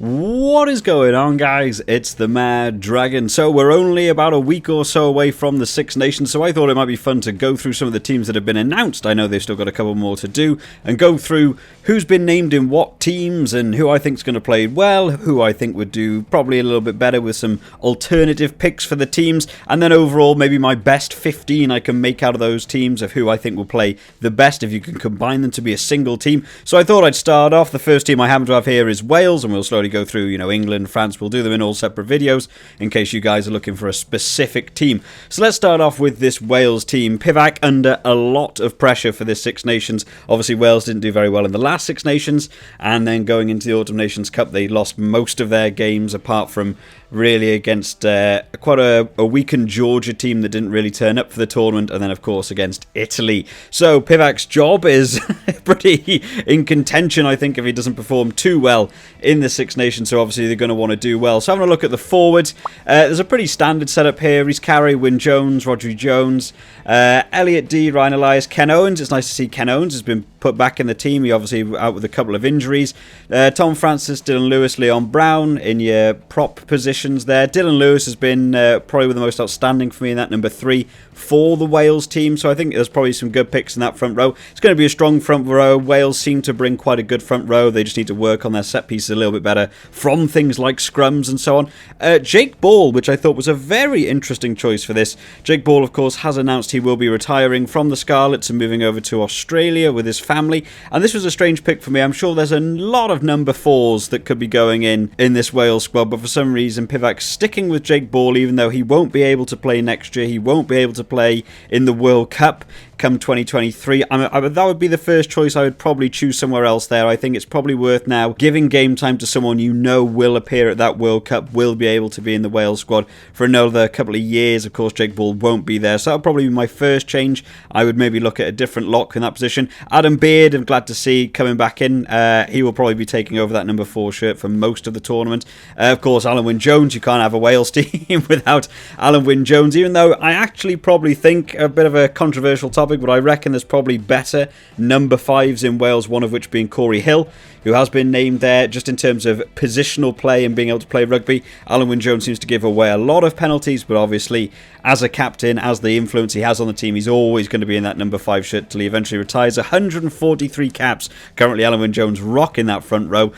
What is going on, guys? It's the Mad Dragon. So we're only about a week or so away from the Six Nations, so I thought it might be fun to go through some of the teams that have been announced. I know they've still got a couple more to do, and go through who's been named in what teams and who I think is going to play well, who I think would do probably a little bit better with some alternative picks for the teams, and then overall maybe my best 15 I can make out of those teams of who I think will play the best if you can combine them to be a single team. So I thought I'd start off. The first team I happen to have here is Wales, and we'll slowly go through, England, France. We'll do them in all separate videos in case you guys are looking for a specific team. So let's start off with this Wales team. Pivac under a lot of pressure for this Six Nations. Obviously, Wales didn't do very well in the last Six Nations, and then going into the Autumn Nations Cup, they lost most of their games apart from really against quite a weakened Georgia team that didn't really turn up for the tournament, and then of course against Italy. So Pivac's job is pretty in contention, I think, if he doesn't perform too well in the Six Nations, so obviously they're going to want to do well. So having a look at the forwards, there's a pretty standard setup here. Rhys Carey, Wyn Jones, Rhodri Jones, Elliot Dee, Ryan Elias, Ken Owens. It's nice to see Ken Owens has been put back in the team. He obviously out with a couple of injuries. Tom Francis, Dylan Lewis, Leon Brown in your prop positions there. Dylan Lewis has been probably the most outstanding for me in that number 3 for the Wales team, so I think there's probably some good picks in that front row. It's going to be a strong front row. Wales seem to bring quite a good front row. They just need to work on their set pieces a little bit better from things like scrums and so on. Jake Ball, which I thought was a very interesting choice for this. Jake Ball, of course, has announced he will be retiring from the Scarlets and moving over to Australia with his family, and this was a strange pick for me. I'm sure there's a lot of number 4s that could be going in this Wales squad, but for some reason Pivac's sticking with Jake Ball, even though he won't be able to play next year. He won't be able to play in the World Cup come 2023. That would be the first choice. I would probably choose somewhere else there. I think it's probably worth now giving game time to someone you know will appear at that World Cup, will be able to be in the Wales squad for another couple of years. Of course, Jake Ball won't be there, so that'll probably be my first change. I would maybe look at a different lock in that position. Adam Beard, I'm glad to see coming back in. He will probably be taking over that number 4 shirt for most of the tournament. Of course, Alan Wyn Jones. You can't have a Wales team without Alan Wyn Jones, even though I actually probably think a bit of a controversial topic, but I reckon there's probably better number 5s in Wales, one of which being Corey Hill, who has been named there just in terms of positional play and being able to play rugby. Alan Wyn Jones seems to give away a lot of penalties, but obviously as a captain, as the influence he has on the team, he's always going to be in that number 5 shirt till he eventually retires. 143 caps currently Alan Wyn Jones rocking that front row.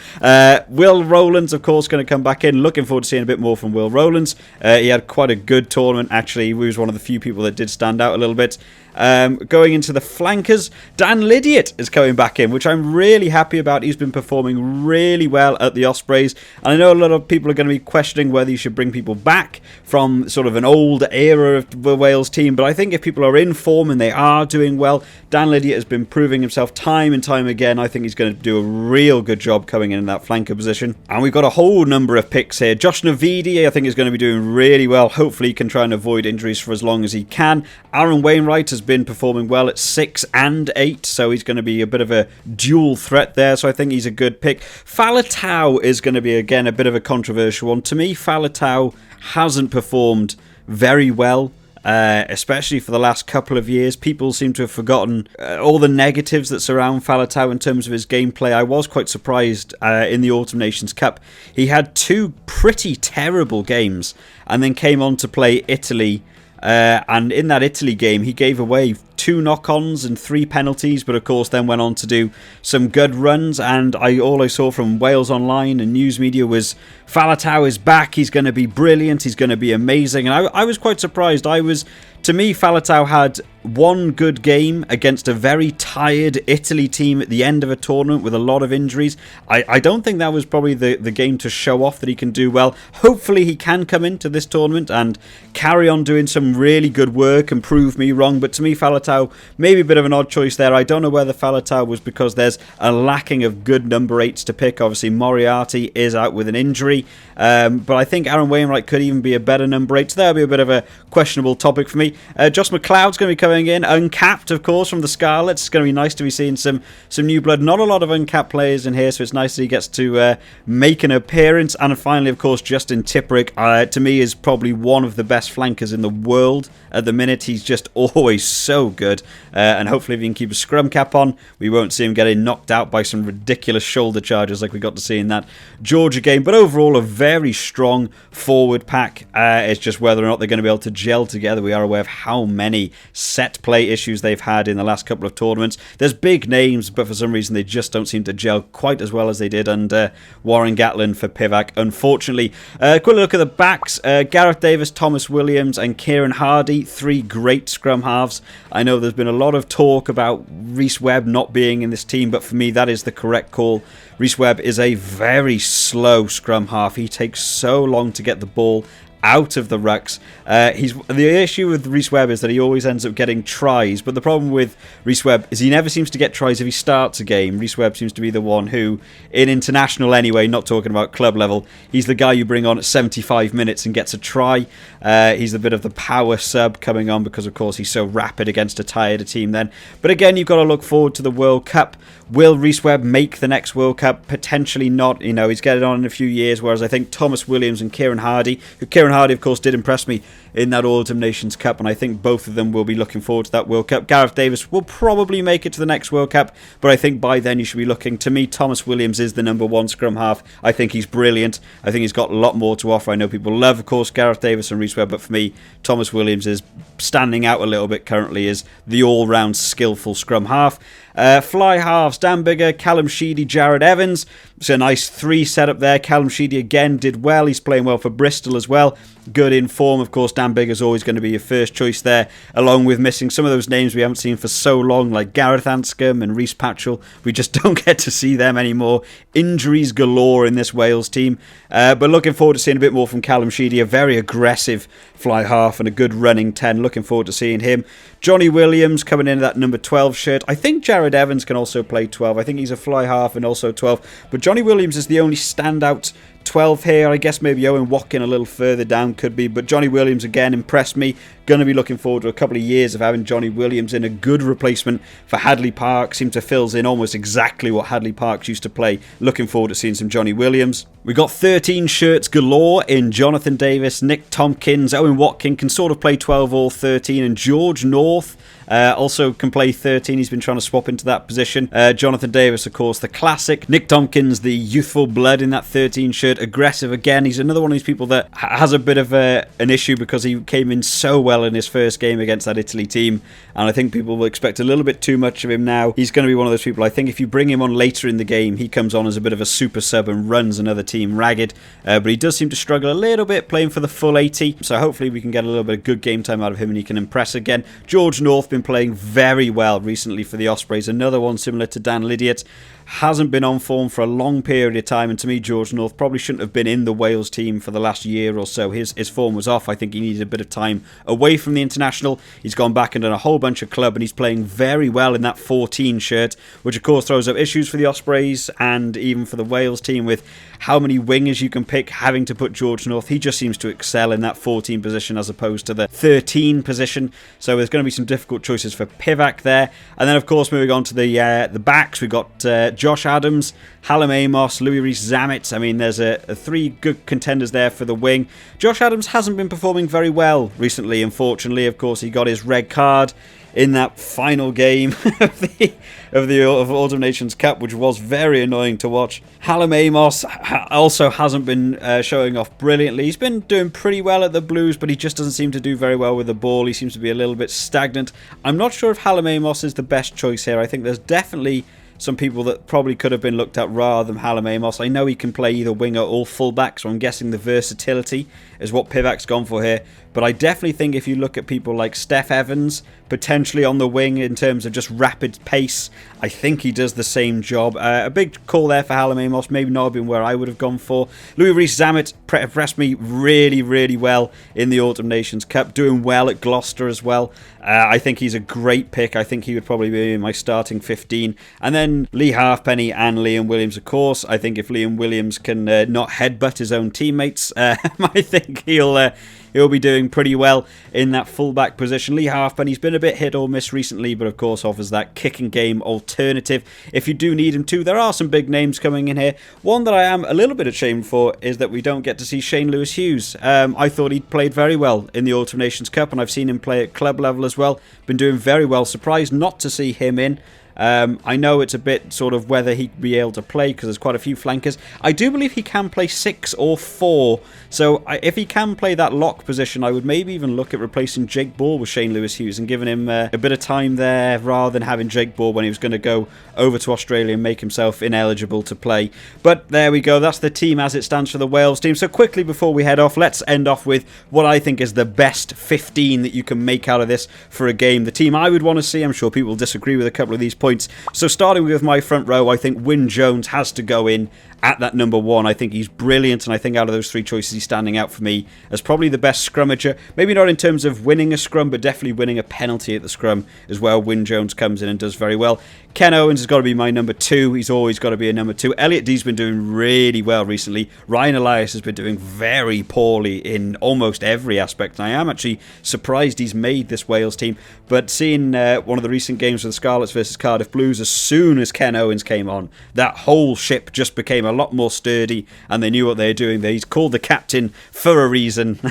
Will Rowlands, of course, going to come back in. Looking forward to seeing a bit more from Will Rowlands. He had quite a good tournament, actually. He was one of the few people that did stand out a little bit. Going into the flankers, Dan Lydiot is coming back in, which I'm really happy about. He's been performing really well at the Ospreys, and I know a lot of people are going to be questioning whether you should bring people back from sort of an old era of the Wales team, but I think if people are in form and they are doing well, Dan Lydiot has been proving himself time and time again. I think he's going to do a real good job coming in that flanker position. And we've got a whole number of picks here. Josh Navidi, I think, is going to be doing really well. Hopefully he can try and avoid injuries for as long as he can. Aaron Wainwright has been performing well at 6 and 8, so he's going to be a bit of a dual threat there, so I think he's a good pick. Faletau is going to be, again, a bit of a controversial one. To me, Faletau hasn't performed very well, especially for the last couple of years. People seem to have forgotten all the negatives that surround Faletau in terms of his gameplay. I was quite surprised in the Autumn Nations Cup. He had 2 pretty terrible games and then came on to play Italy. And in that Italy game, he gave away 2 knock-ons and 3 penalties, but of course then went on to do some good runs. And all I saw from Wales Online and news media was Faletau is back, he's going to be brilliant, he's going to be amazing. And I was quite surprised. To me, Faletau had one good game against a very tired Italy team at the end of a tournament with a lot of injuries. I don't think that was probably the game to show off that he can do well. Hopefully he can come into this tournament and carry on doing some really good work and prove me wrong. But to me, Faletau, maybe a bit of an odd choice there. I don't know whether Faletau was because there's a lacking of good number 8s to pick. Obviously, Moriarty is out with an injury. But I think Aaron Wainwright could even be a better number 8. So that'll be a bit of a questionable topic for me. Josh McLeod's going to be coming in, uncapped, of course, from the Scarlets. It's going to be nice to be seeing some new blood. Not a lot of uncapped players in here, so it's nice that he gets to make an appearance. And finally, of course, Justin Tipuric, to me, is probably one of the best flankers in the world at the minute. He's just always so good. And hopefully, if he can keep a scrum cap on, we won't see him getting knocked out by some ridiculous shoulder charges like we got to see in that Georgia game. But overall, a very strong forward pack. It's just whether or not they're going to be able to gel together. We are aware of how many set play issues they've had in the last couple of tournaments. There's big names, but for some reason they just don't seem to gel quite as well as they did under Warren Gatland for Pivac, unfortunately. Quick look at the backs. Gareth Davis, Thomas Williams and Kieran Hardy, 3 great scrum halves. I know there's been a lot of talk about Rhys Webb not being in this team, but for me that is the correct call. Rhys Webb is a very slow scrum half. He takes so long to get the ball out of the rucks. The issue with Rhys Webb is that he always ends up getting tries, but the problem with Rhys Webb is he never seems to get tries if he starts a game. Rhys Webb seems to be the one who, in international anyway, not talking about club level, he's the guy you bring on at 75 minutes and gets a try. He's a bit of the power sub coming on because, of course, he's so rapid against a tired team then. But again, you've got to look forward to the World Cup. Will Rhys Webb make the next World Cup? Potentially not. You know, he's getting on in a few years, whereas I think Thomas Williams and Kieran Hardy, of course, did impress me in that Autumn Nations Cup, and I think both of them will be looking forward to that World Cup. Gareth Davis will probably make it to the next World Cup, but I think by then you should be looking. To me, Thomas Williams is the number 1 scrum half. I think he's brilliant. I think he's got a lot more to offer. I know people love, of course, Gareth Davis and Rhys Webb, but for me, Thomas Williams is standing out a little bit currently as the all-round skillful scrum half. Fly halves, Dan Biggar, Callum Sheedy, Jared Evans. It's a nice 3 setup there. Callum Sheedy again did well. He's playing well for Bristol as well. Good in form. Of course, Dan Biggar's always going to be your first choice there, along with missing some of those names we haven't seen for so long, like Gareth Anscombe and Rhys Patchell. We just don't get to see them anymore. Injuries galore in this Wales team. But looking forward to seeing a bit more from Callum Sheedy, a very aggressive fly half and a good running 10. Looking forward to seeing him. Johnny Williams coming in that number 12 shirt. I think Jared Evans can also play 12. I think he's a fly half and also 12. But Johnny Williams is the only standout 12 here. I guess maybe Owen Watkin a little further down could be, but Johnny Williams again impressed me. Going to be looking forward to a couple of years of having Johnny Williams in, a good replacement for Hadley Park. Seems to fills in almost exactly what Hadley Parks used to play. Looking forward to seeing some Johnny Williams. We got 13 shirts galore in Jonathan Davis, Nick Tompkins, Owen Watkin can sort of play 12 or 13, and George North also can play 13. He's been trying to swap into that position. Jonathan Davis, of course, the classic. Nick Tompkins, the youthful blood in that 13 shirt. Aggressive again. He's another one of these people that has a bit of an issue because he came in so well in his first game against that Italy team, and I think people will expect a little bit too much of him now. He's going to be one of those people, I think if you bring him on later in the game, he comes on as a bit of a super sub and runs another team ragged, but he does seem to struggle a little bit playing for the full 80, so hopefully we can get a little bit of good game time out of him and he can impress again. George North been playing very well recently for the Ospreys, another one similar to Dan Lydiot. Hasn't been on form for a long period of time, and to me George North probably shouldn't have been in the Wales team for the last year or so. His form was off. I think he needed a bit of time away from the international. He's gone back and done a whole bunch of club, and he's playing very well in that 14 shirt, which of course throws up issues for the Ospreys and even for the Wales team with how many wingers you can pick, having to put George North. He just seems to excel in that 14 position as opposed to the 13 position, so there's going to be some difficult choices for Pivac there. And then of course moving on to the backs, we've got Josh Adams, Hallam Amos, Louis Rees-Zammit. I mean, there's a 3 good contenders there for the wing. Josh Adams hasn't been performing very well recently, unfortunately. Of course, he got his red card in that final game of the Autumn Nations Cup, which was very annoying to watch. Hallam Amos also hasn't been showing off brilliantly. He's been doing pretty well at the Blues, but he just doesn't seem to do very well with the ball. He seems to be a little bit stagnant. I'm not sure if Hallam Amos is the best choice here. I think there's definitely some people that probably could have been looked at rather than Hallam Amos. I know he can play either winger or fullback, so I'm guessing the versatility is what Pivac's gone for here. But I definitely think if you look at people like Steph Evans, potentially on the wing in terms of just rapid pace, I think he does the same job. A big call there for Hallam Amos, maybe not have been where I would have gone for. Louis Rees-Zammit impressed me really, really well in the Autumn Nations Cup, doing well at Gloucester as well. I think he's a great pick. I think he would probably be in my starting 15. And then then Lee Halfpenny and Liam Williams, of course. I think if Liam Williams can not headbutt his own teammates, I think he'll be doing pretty well in that fullback position. Lee Halfpenny's been a bit hit or miss recently, but of course offers that kicking game alternative if you do need him to. There are some big names coming in here. One that I am a little bit ashamed for is that we don't get to see Shane Lewis-Hughes. I thought he'd played very well in the Autumn Nations Cup, and I've seen him play at club level as well. Been doing very well. Surprised not to see him in. I know it's a bit sort of whether he'd be able to play because there's quite a few flankers. I do believe he can play 6 or 4. So if he can play that lock position, I would maybe even look at replacing Jake Ball with Shane Lewis-Hughes and giving him a bit of time there rather than having Jake Ball when he was going to go over to Australia and make himself ineligible to play. But there we go. That's the team as it stands for the Wales team. So quickly before we head off, let's end off with what I think is the best 15 that you can make out of this for a game. The team I would want to see, I'm sure people will disagree with a couple of these points. So starting with my front row, I think Wyn Jones has to go in at that number 1. I think he's brilliant, and I think out of those 3 choices, he's standing out for me as probably the best scrummager. Maybe not in terms of winning a scrum, but definitely winning a penalty at the scrum as well. Wyn Jones comes in and does very well. Ken Owens has got to be my number 2. He's always got to be a number 2. Elliot Dee's been doing really well recently. Ryan Elias has been doing very poorly in almost every aspect. And I am actually surprised he's made this Wales team. But seeing one of the recent games with the Scarlets versus Cardiff Blues, as soon as Ken Owens came on, that whole ship just became a lot more sturdy and they knew what they were doing. He's called the captain for a reason.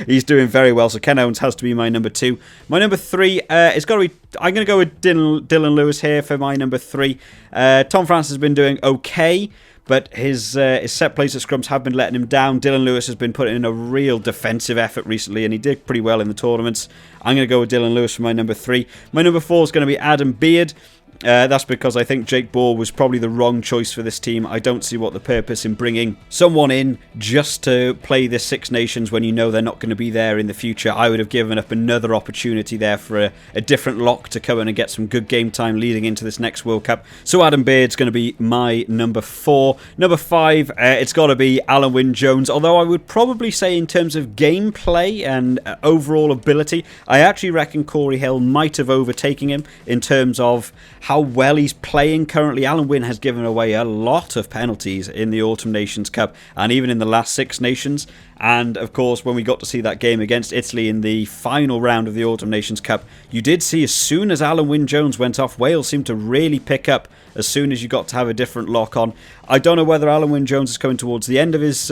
He's doing very well. So Ken Owens has to be my number 2. My number 3, it's got to be... I'm going to go with Dylan Lewis here for my number 3. Tom Francis has been doing okay, but his set plays at scrums have been letting him down. Dylan Lewis has been putting in a real defensive effort recently, and he did pretty well in the tournaments. I'm going to go with Dylan Lewis for my number 3. My number 4 is going to be Adam Beard. That's because I think Jake Ball was probably the wrong choice for this team. I don't see what the purpose in bringing someone in just to play this Six Nations when you know they're not going to be there in the future. I would have given up another opportunity there for a different lock to come in and get some good game time leading into this next World Cup. So Adam Beard's going to be my number 4. Number 5, it's got to be Alan Wyn Jones, although I would probably say in terms of gameplay and overall ability, I actually reckon Corey Hill might have overtaken him in terms of how well he's playing currently. Alan Wyn has given away a lot of penalties in the Autumn Nations Cup and even in the last Six Nations. And of course, when we got to see that game against Italy in the final round of the Autumn Nations Cup, you did see as soon as Alan Wyn Jones went off, Wales seemed to really pick up as soon as you got to have a different lock on. I don't know whether Alan Wyn Jones is coming towards the end of his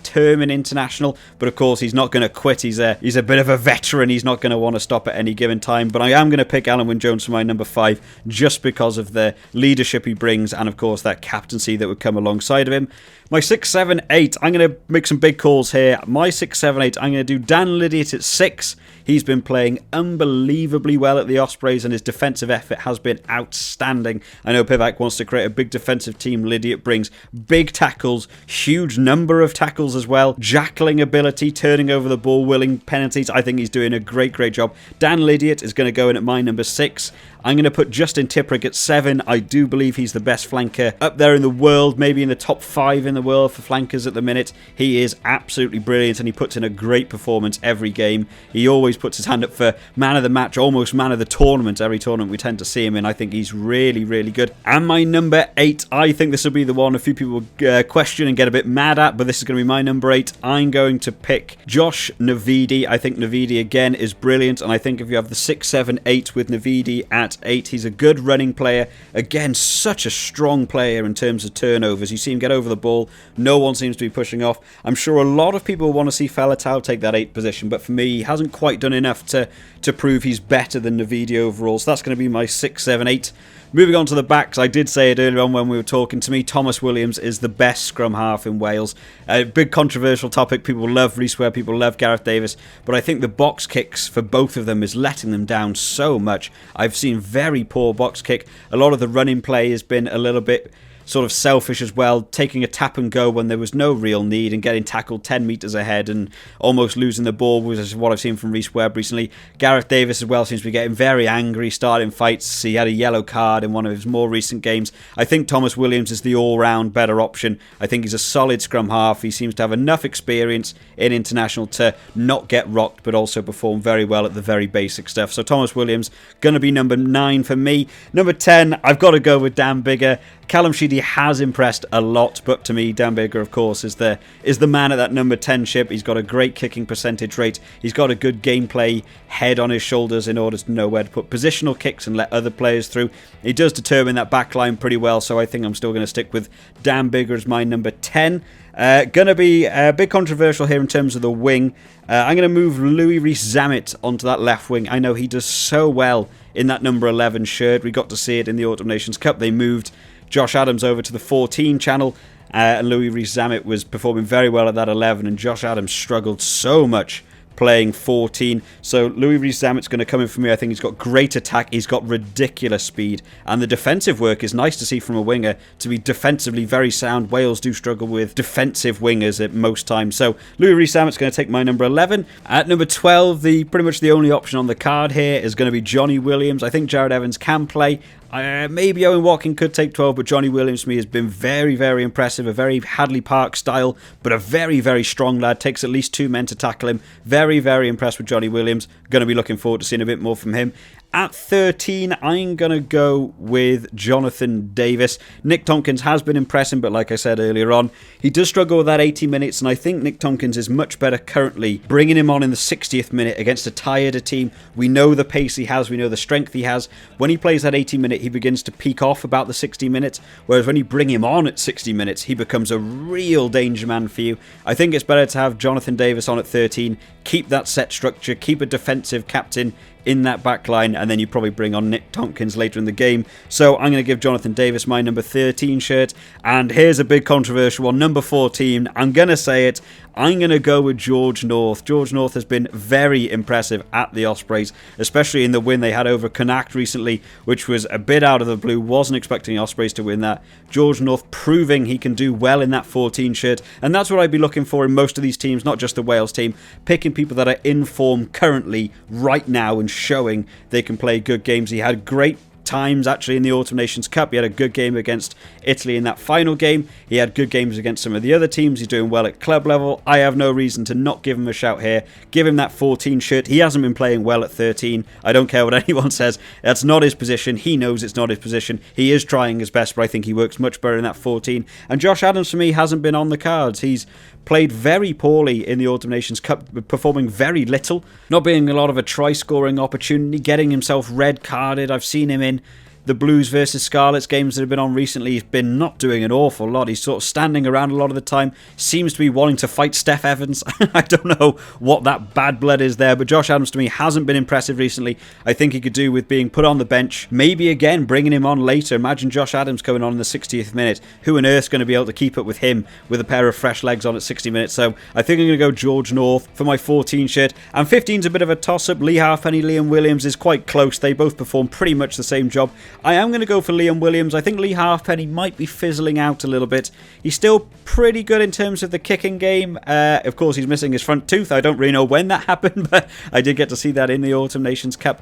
term in international, but of course he's not going to quit. He's a bit of a veteran. He's not going to want to stop at any given time. But I am going to pick Alan Wyn Jones for my number 5 just because of the leadership he brings and of course that captaincy that would come alongside of him. My 6, 7, 8, I'm going to make some big calls here. My 6, 7, 8, I'm going to do Dan Lydiate at 6. He's been playing unbelievably well at the Ospreys and his defensive effort has been outstanding. I know Pivac wants to create a big defensive team. Lydiate brings big tackles, huge number of tackles as well, jackling ability, turning over the ball, willing penalties. I think he's doing a great job. Dan Lydiate is going to go in at my number 6. I'm going to put Justin Tipuric at 7. I do believe he's the best flanker up there in the world, maybe in the top 5 in the world for flankers at the minute. He is absolutely brilliant and he puts in a great performance every game. He always puts his hand up for man of the match, almost man of the tournament. Every tournament we tend to see him in. I think he's really good. And my number 8, I think this will be the one a few people will question and get a bit mad at, but this is going to be my number 8. I'm going to pick Josh Navidi. I think Navidi again is brilliant, and I think if you have the 6, 7, 8 with Navidi at 8, he's a good running player. Again, such a strong player in terms of turnovers. You see him get over the ball. No one seems to be pushing off. I'm sure a lot of people want to see Faletau take that 8 position, but for me, he hasn't quite done enough to prove he's better than Navidi overall. So that's going to be my 6, 7, 8. Moving on to the backs, I did say it earlier on when we were talking. To me, Thomas Williams is the best scrum half in Wales. A big controversial topic. People love Rhys Ware, people love Gareth Davis. But I think the box kicks for both of them is letting them down so much. I've seen very poor box kick. A lot of the running play has been a little bit sort of selfish as well, taking a tap and go when there was no real need and getting tackled 10 metres ahead and almost losing the ball, which is what I've seen from Reece Webb recently. Gareth Davis as well seems to be getting very angry, starting fights. He had a yellow card in one of his more recent games. I think Thomas Williams is the all-round better option. I think he's a solid scrum half. He seems to have enough experience in international to not get rocked, but also perform very well at the very basic stuff. So Thomas Williams, going to be number 9 for me. Number 10, I've got to go with Dan Biggar. Callum Sheedy has impressed a lot, but to me, Dan Biggar, of course, is the man at that number 10 ship. He's got a great kicking percentage rate. He's got a good gameplay head on his shoulders in order to know where to put positional kicks and let other players through. He does determine that back line pretty well, so I think I'm still going to stick with Dan Biggar as my number 10. Going to be a bit controversial here in terms of the wing. I'm going to move Louis Rees-Zammit onto that left wing. I know he does so well in that number 11 shirt. We got to see it in the Autumn Nations Cup. They moved Josh Adams over to the 14 channel, and Louis Rees-Zammit was performing very well at that 11, and Josh Adams struggled so much playing 14. So Louis Rees-Zammit's going to come in for me. I think he's got great attack, he's got ridiculous speed, and the defensive work is nice to see from a winger, to be defensively very sound. Wales do struggle with defensive wingers at most times. So Louis Rees-Zammit's going to take my number 11. At number 12, pretty much the only option on the card here is going to be Johnny Williams. I think Jared Evans can play. Maybe Owen Watkin could take 12, but Johnny Williams to me has been very, very impressive. A very Hadley Park style, but a very, very strong lad. Takes at least 2 men to tackle him. Very, very impressed with Johnny Williams. Going to be looking forward to seeing a bit more from him. At 13, I'm going to go with Jonathan Davis. Nick Tompkins has been impressive, but like I said earlier on, he does struggle with that 80 minutes, and I think Nick Tompkins is much better currently bringing him on in the 60th minute against a tireder team. We know the pace he has, we know the strength he has. When he plays that 80 minute, he begins to peak off about the 60 minutes, whereas when you bring him on at 60 minutes, he becomes a real danger man for you. I think it's better to have Jonathan Davis on at 13, keep that set structure, keep a defensive captain in that back line, and then you probably bring on Nick Tompkins later in the game. So I'm going to give Jonathan Davis my number 13 shirt. And here's a big controversial one, number 14. I'm going to say it. I'm going to go with George North. George North has been very impressive at the Ospreys, especially in the win they had over Connacht recently, which was a bit out of the blue. Wasn't expecting the Ospreys to win that. George North proving he can do well in that 14 shirt, and that's what I'd be looking for in most of these teams, not just the Wales team. Picking people that are in form currently, right now, and showing they can play good games. He had great times actually in the Autumn Nations Cup. He had a good game against Italy in that final game. He had good games against some of the other teams. He's doing well at club level. I have no reason to not give him a shout here. Give him that 14 shirt. He hasn't been playing well at 13. I don't care what anyone says. That's not his position. He knows it's not his position. He is trying his best, but I think he works much better in that 14. And Josh Adams for me hasn't been on the cards. He's played very poorly in the Autumn Nations Cup, performing very little, not being a lot of a try-scoring opportunity, getting himself red-carded. I've seen him in the Blues versus Scarlets games that have been on recently. He's been not doing an awful lot. He's sort of standing around a lot of the time. Seems to be wanting to fight Steph Evans. I don't know what that bad blood is there, but Josh Adams to me hasn't been impressive recently. I think he could do with being put on the bench. Maybe again bringing him on later. Imagine Josh Adams coming on in the 60th minute. Who on earth's going to be able to keep up with him with a pair of fresh legs on at 60 minutes? So I think I'm going to go George North for my 14 shirt. And 15's a bit of a toss-up. Lee Halfpenny, Liam Williams is quite close. They both perform pretty much the same job. I am going to go for Liam Williams. I think Lee Halfpenny might be fizzling out a little bit. He's still pretty good in terms of the kicking game. Of course, he's missing his front tooth. I don't really know when that happened, but I did get to see that in the Autumn Nations Cup.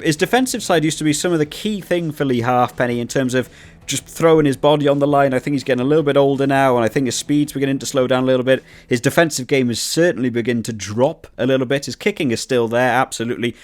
His defensive side used to be some of the key thing for Lee Halfpenny in terms of just throwing his body on the line. I think he's getting a little bit older now, and I think his speed's beginning to slow down a little bit. His defensive game is certainly beginning to drop a little bit. His kicking is still there, absolutely.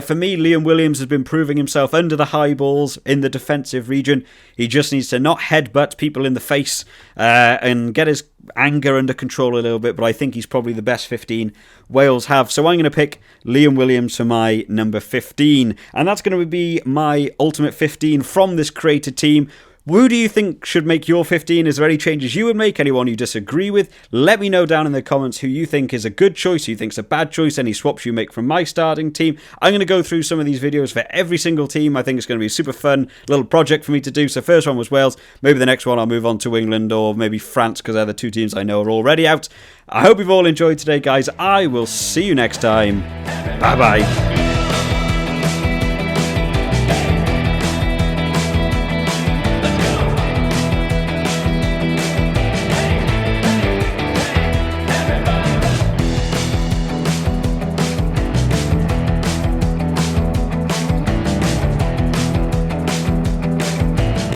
For me, Liam Williams has been proving himself under the high balls in the defensive region. He just needs to not headbutt people in the face and get his anger under control a little bit, but I think he's probably the best 15 Wales have. So I'm going to pick Liam Williams for my number 15, and that's going to be my ultimate 15 from this created team. Who do you think should make your 15? Is there any changes you would make? Anyone you disagree with? Let me know down in the comments who you think is a good choice, who you think is a bad choice, any swaps you make from my starting team. I'm going to go through some of these videos for every single team. I think it's going to be a super fun little project for me to do. So first one was Wales. Maybe the next one I'll move on to England or maybe France, because they're the two teams I know are already out. I hope you've all enjoyed today, guys. I will see you next time. Bye-bye.